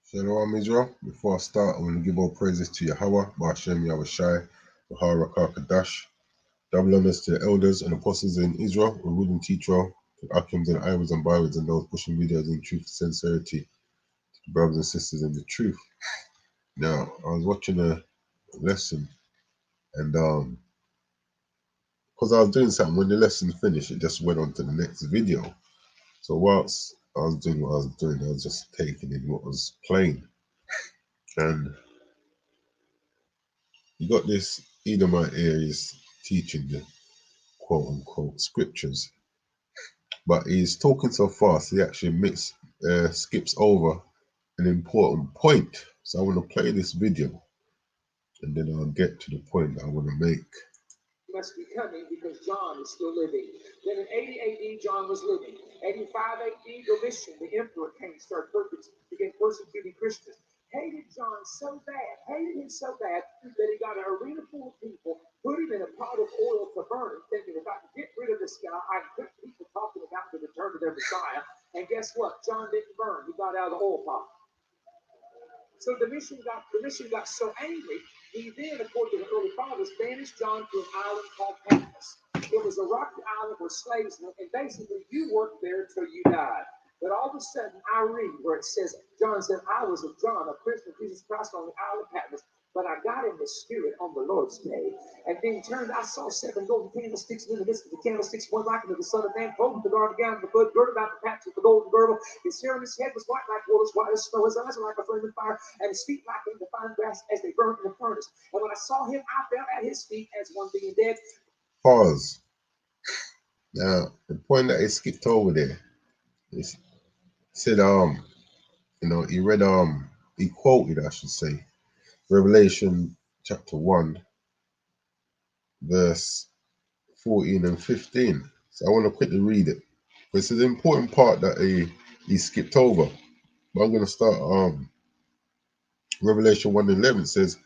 Shalom Israel. Before I start, I want to give all praises to Yahweh, Ba'ashem Yahushai, Bahar Rakakadash. Double honors to the elders and apostles in Israel, who rule and teach well, to Akims and Iwas and Bibles and those pushing videos in truth and sincerity, to the brothers and sisters in the truth. Now, I was watching a lesson, and because I was doing something, when the lesson finished, it just went on to the next video. So whilst I was doing what I was doing, I was just taking in what was playing. And you got this Edomite here, he's teaching the quote unquote scriptures, but he's talking so fast he actually skips over an important point. So I want to play this video and then I'll get to the point that I want to make. Must be coming because John is still living. Then in 80 AD, John was living. 85 AD, Domitian, the emperor, came and began persecuting Christians. Hated John so bad, hated him so bad that he got an arena full of people, put him in a pot of oil to burn him, thinking if I can get rid of this guy, I can put people talking about the return of their Messiah. And guess what? John didn't burn. He got out of the oil pot. So Domitian got so angry, he then, according to the early fathers, banished John to an island called Patmos. It was a rocky island where slaves went, and basically you worked there until you died. But all of a sudden, I read where it says, John said, I was a John, a prisoner of Jesus Christ on the island of Patmos, but I got in the spirit on the Lord's day. And then turned, I saw 7 golden candlesticks in the midst of the candlesticks, one like unto the Son of Man, clothed with the garment gown of the blood, girded about the paps with the golden girdle. His hair on his head was white like wool, as white as snow. His eyes were like a flaming fire, and his feet like in the fine brass as they burned in the furnace. And when I saw him, I fell at his feet as one being dead. Pause. Now, the point that he skipped over there, he said, he quoted, I should say, Revelation chapter 1, verse 14 and 15. So I want to quickly read it. This is the important part that he skipped over. But I'm going to start Revelation 1:11 says,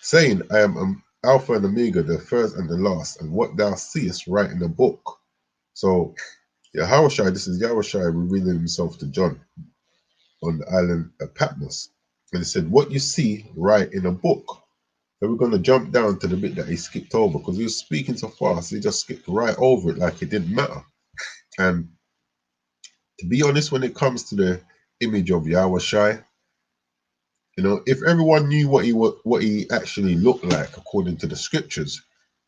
saying, I am Alpha and Omega, the first and the last, and what thou seest write in the book. So Yahushua, this is Yahushua revealing himself to John on the island of Patmos. And he said, what you see write in a book. So we're going to jump down to the bit that he skipped over because he was speaking so fast, he just skipped right over it like it didn't matter. And to be honest, when it comes to the image of Yahushua, if everyone knew what he actually looked like according to the scriptures,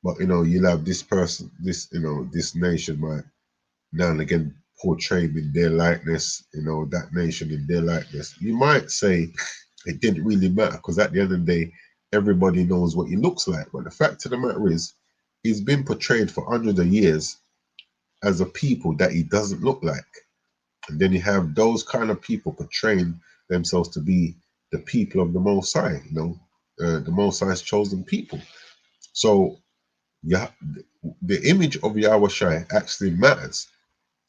but you'll have this person, this nation might now and again portrayed in their likeness, that nation in their likeness. You might say it didn't really matter because at the end of the day, everybody knows what he looks like. But the fact of the matter is, he's been portrayed for hundreds of years as a people that he doesn't look like. And then you have those kind of people portraying themselves to be the people of the Most High, the Most High's chosen people. So yeah, the image of Yahweh actually matters.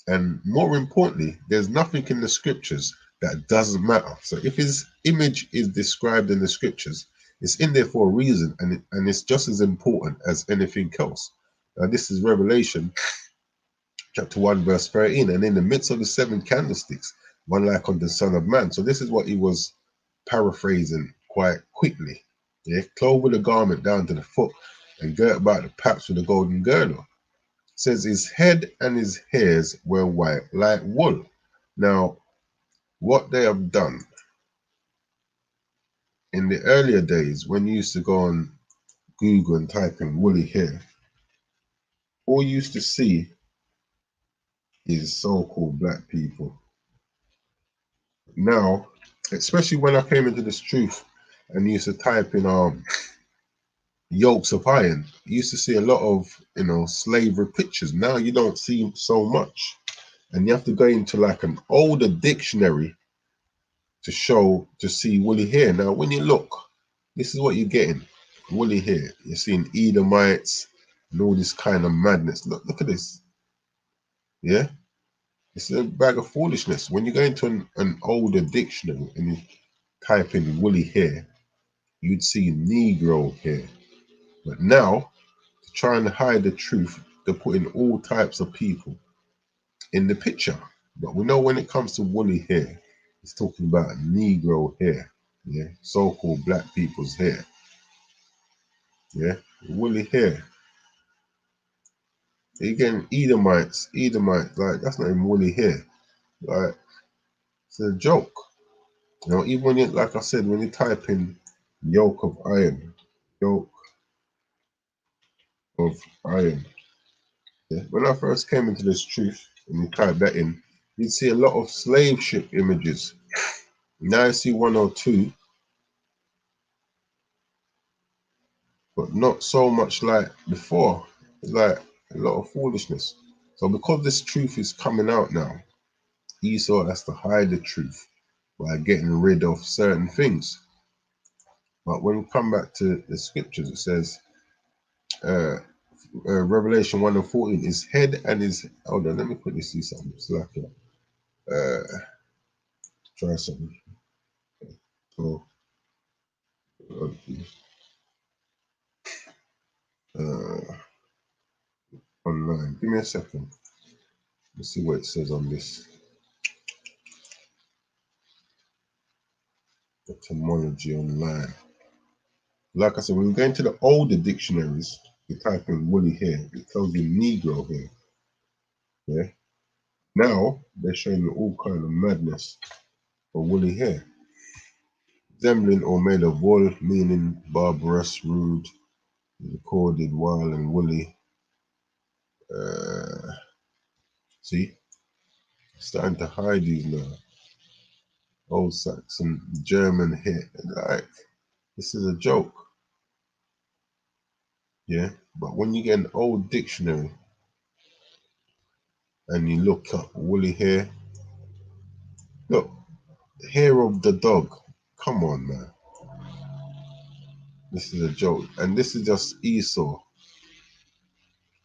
And more importantly, there's nothing in the scriptures that doesn't matter. So if his image is described in the scriptures, it's in there for a reason, and it's just as important as anything else. Now, this is Revelation chapter 1, verse 13. And in the midst of the 7 candlesticks, one like unto the Son of Man. So this is what he was paraphrasing quite quickly. Yeah, clothed with a garment down to the foot, and girt about the paps with a golden girdle. Says his head and his hairs were white like wool. Now, what they have done in the earlier days, when you used to go on Google and type in woolly hair, all you used to see is so-called black people. Now, especially when I came into this truth and used to type in yokes of iron, you used to see a lot of slavery pictures. Now you don't see so much, and you have to go into like an older dictionary to see woolly hair. Now, when you look, this is what you're getting: woolly hair. You're seeing Edomites and all this kind of madness. Look at this. Yeah, it's a bag of foolishness. When you go into an older dictionary and you type in woolly hair, you'd see Negro hair. But now, to try and hide the truth, they're putting all types of people in the picture. But we know when it comes to woolly hair, it's talking about Negro hair, yeah, so-called black people's hair, yeah, woolly hair. Again, Edomites, like that's not even woolly hair, like it's a joke. You know, even when you, like I said, when you type in yoke of iron, yoke of iron, yeah. When I first came into this truth, and you type that in, you'd see a lot of slave ship images. Now I see one or two, but not so much like before. It's like a lot of foolishness. So because this truth is coming out now, Esau has to hide the truth by getting rid of certain things. But when we come back to the scriptures, it says, uh, Revelation 1 and 14, his head and his, hold on, let me quickly see something. It's like, try something. So, online. Give me a second. Let's see what it says on this etymology online. Like I said, when you go into the older dictionaries, you type in woolly hair, it tells you Negro hair. Yeah. Now they're showing you all kind of madness for woolly hair. Resembling or made of wool, meaning barbarous, rude, recorded, wild, and woolly. See, starting to hide these now. Old Saxon, German hair. Like, this is a joke. Yeah. But when you get an old dictionary and you look up woolly hair, look, hair of the dog. Come on, man. This is a joke. And this is just Esau,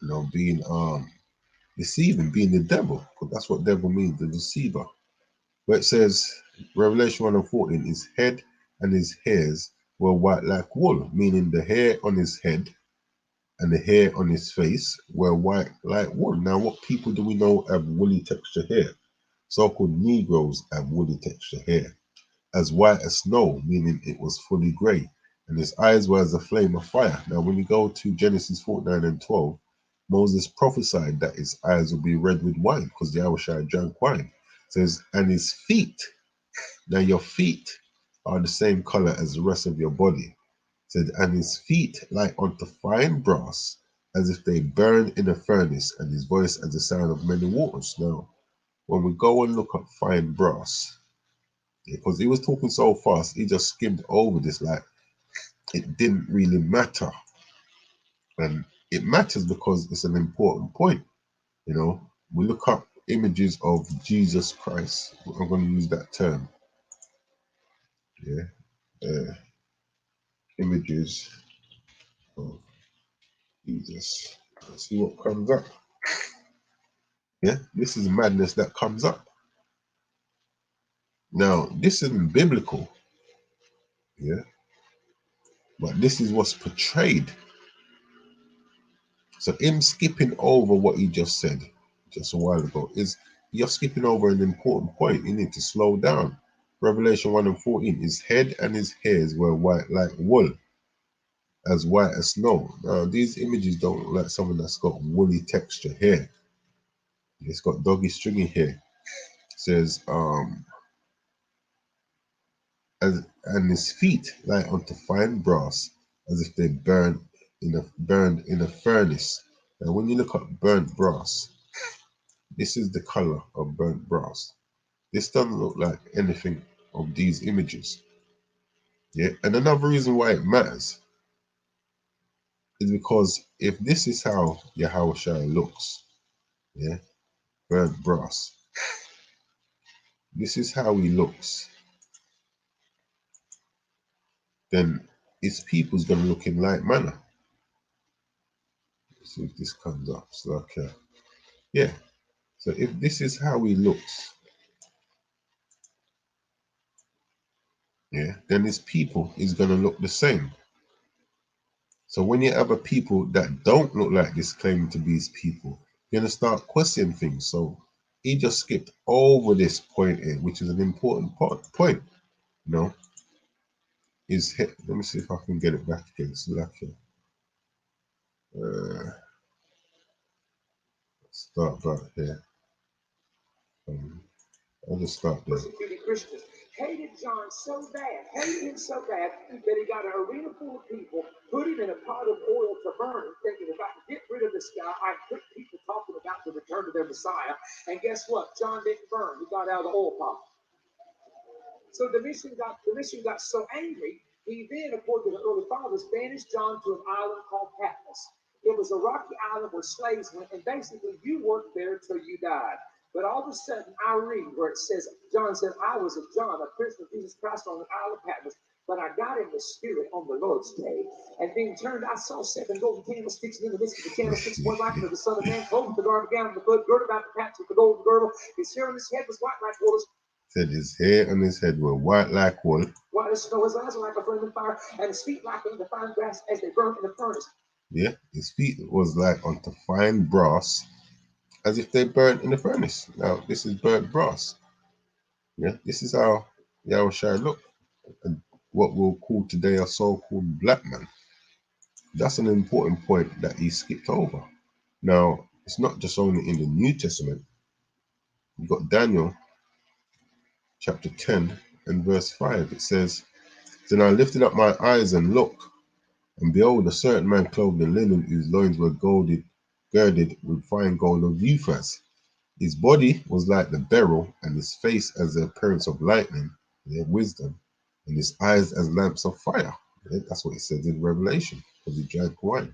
you know, being deceiving, being the devil, because that's what devil means, the deceiver. Where it says, Revelation 1 and 14, his head and his hairs were white like wool, meaning the hair on his head and the hair on his face were white like wool. Now, what people do we know have woolly texture hair? So-called Negroes have woolly texture hair. As white as snow, meaning it was fully grey, and his eyes were as a flame of fire. Now, when you go to Genesis 49 and 12, Moses prophesied that his eyes would be red with wine because the Yahushua drank wine. It says, and his feet, now your feet are the same color as the rest of your body. It said, and his feet like unto fine brass, as if they burn in a furnace, and his voice as the sound of many waters. Now, when we go and look up fine brass, because he was talking so fast, he just skimmed over this like it didn't really matter. And it matters because it's an important point. You know, we look up images of Jesus Christ. I'm going to use that term. Yeah. Images of Jesus. Let's see what comes up. Yeah. This is madness that comes up. Now, this isn't biblical. Yeah. But this is what's portrayed. So him skipping over what he just said just a while ago is you're skipping over an important point. You need to slow down. Revelation 1 and 14, his head and his hairs were white like wool, as white as snow. Now these images don't look like someone that's got woolly texture hair. It's got doggy stringy hair. It says and his feet like unto fine brass, as if they burned in a furnace. Now when you look up burnt brass, this is the color of burnt brass. This doesn't look like anything of these images. Yeah. And another reason why it matters is because if this is how Yahushua looks, yeah, burnt brass, this is how he looks, then his people's gonna look in like manner. Let's see if this comes up. So okay. Yeah. So if this is how he looks, yeah, then his people is gonna look the same. So when you have a people that don't look like this claiming to be his people, you're gonna start questioning things. So he just skipped over this point here, which is an important point. You know, let me see if I can get it back again. Salakia. Start right here. I'll just start there. Persecuted Christians hated John so bad, hated him so bad that he got an arena full of people, put him in a pot of oil to burn him, thinking if I can get rid of this guy, I can put people talking about the return of their Messiah. And guess what? John didn't burn. He got out of the oil pot. So Domitian got so angry, he then, according to the early fathers, banished John to an island called Patmos. It was a rocky island where slaves went, and basically you worked there till you died. But all of a sudden, I read where it says, John said, I was a John, a prisoner of Jesus Christ on the island of Patmos, but I got in the spirit on the Lord's day. And being turned, I saw 7 golden candlesticks, and in the midst of the candlesticks, one like unto the Son of Man, clothed with the garment gown of the blood, girded about the paps with the golden girdle. His hair on his head was white like wool. Said his hair and his head were white like wool. White as snow, his eyes were like a flaming fire, and his feet like unto fine brass as they burn in the furnace. Yeah, his feet was like unto fine brass, as if they burnt in the furnace. Now, this is burnt brass. Yeah, this is how Yahushua looked. And what we'll call today a so-called black man. That's an important point that he skipped over. Now, it's not just only in the New Testament. You've got Daniel chapter 10 and verse 5. It says, Then I lifted up my eyes and looked, and behold, a certain man clothed in linen, whose loins were girded with fine gold of Euphrates. His body was like the beryl, and his face as the appearance of lightning, wisdom, and his eyes as lamps of fire. Yeah, that's what it says in Revelation, because he drank wine.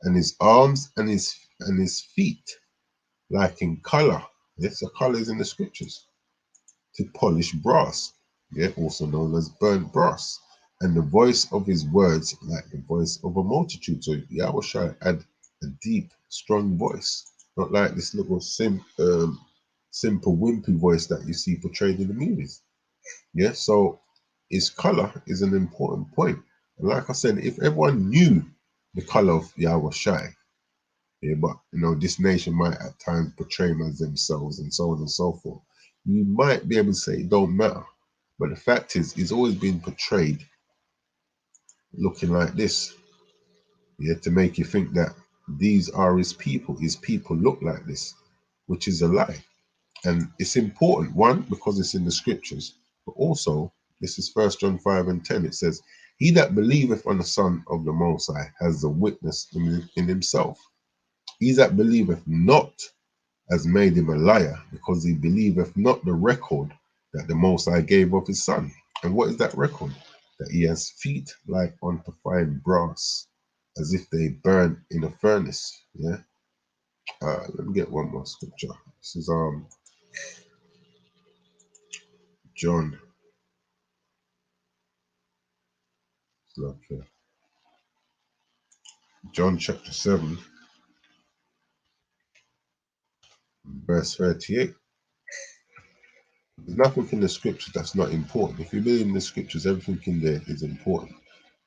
And his arms and his feet like in color. Yes, the color is in the scriptures. To polish brass, yeah, also known as burnt brass. And the voice of his words like the voice of a multitude. So Yahushua had a deep, strong voice, not like this little simple, wimpy voice that you see portrayed in the movies. Yeah, so his color is an important point. And like I said, if everyone knew the color of Yahushua, yeah, but this nation might at times portray them as themselves and so on and so forth. You might be able to say it don't matter. But the fact is, he's always been portrayed looking like this. Yeah, to make you think that these are his people. His people look like this, which is a lie. And it's important, one, because it's in the scriptures, but also this is 1 John 5 and 10. It says, He that believeth on the Son of the Most High has the witness in himself. He that believeth not has made him a liar, because he believeth not the record that the Most High gave of his Son. And what is that record? That he has feet like unto fine brass, as if they burn in a furnace. Yeah. Let me get one more scripture. This is John. Okay. John chapter 7, verse 38. There's nothing in the scriptures that's not important. If you believe in the scriptures, everything in there is important.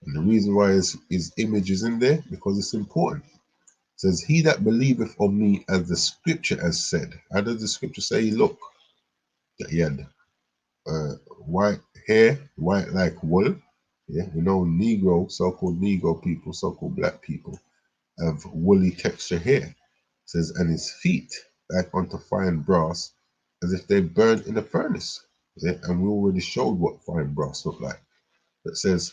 And the reason why his image is in there, because it's important. It says, He that believeth on me, as the scripture has said. How does the scripture say he looked? That he had white hair, white like wool. Yeah, we know Negro, so-called Negro people, so-called black people, have woolly texture hair. It says, and his feet like unto fine brass, as if they burned in a furnace. Yeah, and we already showed what fine brass looked like. It says,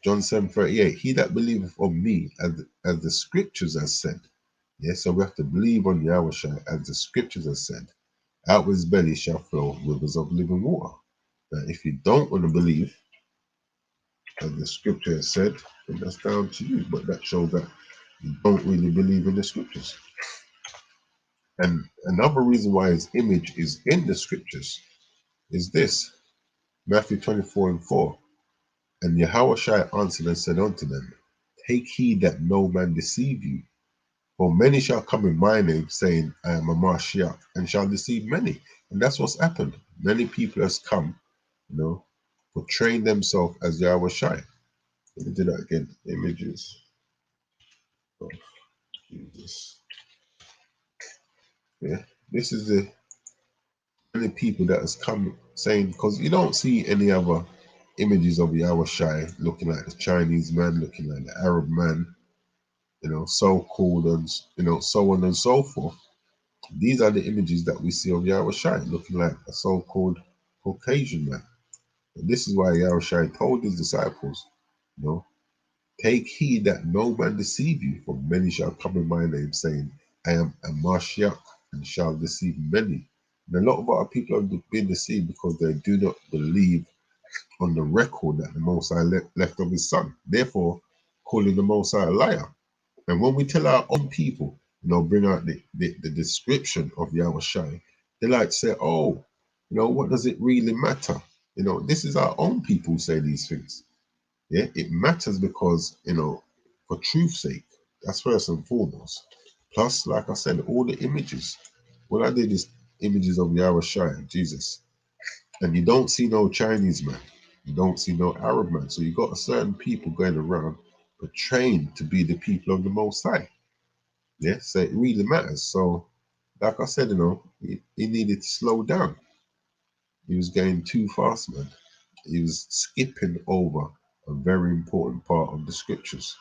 John 7:38, He that believeth on me, as the scriptures have said. Yeah, so we have to believe on Yahushua, as the scriptures have said. Out of his belly shall flow rivers of living water. Now, if you don't want to believe, as the scripture has said, then that's down to you. But that shows that you don't really believe in the scriptures. And another reason why his image is in the scriptures is this. Matthew 24:4. And Yahushua answered and said unto them, Take heed that no man deceive you. For many shall come in my name, saying, I am a Mashiach, and shall deceive many. And that's what's happened. Many people has come, portraying themselves as Yahushua. Let me do that again. Images of Jesus. Yeah. This is many people that has come saying, because you don't see any other images of Yahushai looking like the Chinese man, looking like the Arab man, so called, and so on and so forth. These are the images that we see of Yahushai looking like a so-called Caucasian man. And this is why Yahushai told his disciples, take heed that no man deceive you, for many shall come in my name, saying, I am a Mashiach, and shall deceive many. And a lot of our people have been deceived because they do not believe on the record that the Most High left of his son, therefore calling the Most High a liar. And when we tell our own people, bring out the description of Yahushai, they like to say, oh, what does it really matter? This is our own people who say these things. Yeah, it matters because, for truth's sake, that's first and foremost. Plus, like I said, all the images. What I did is images of Yahushua, Jesus. And you don't see no Chinese man. You don't see no Arab man. So you got a certain people going around portraying to be the people of the Most High. Yeah, so it really matters. So, like I said, he needed to slow down. He was going too fast, man. He was skipping over a very important part of the scriptures.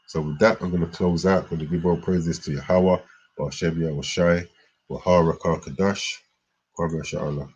So with that, I'm going to close out. I'm going to give all praises to Yahweh, Ba'ashem Yahushai, Wahara Karkadash, Kwame Sha'Allah.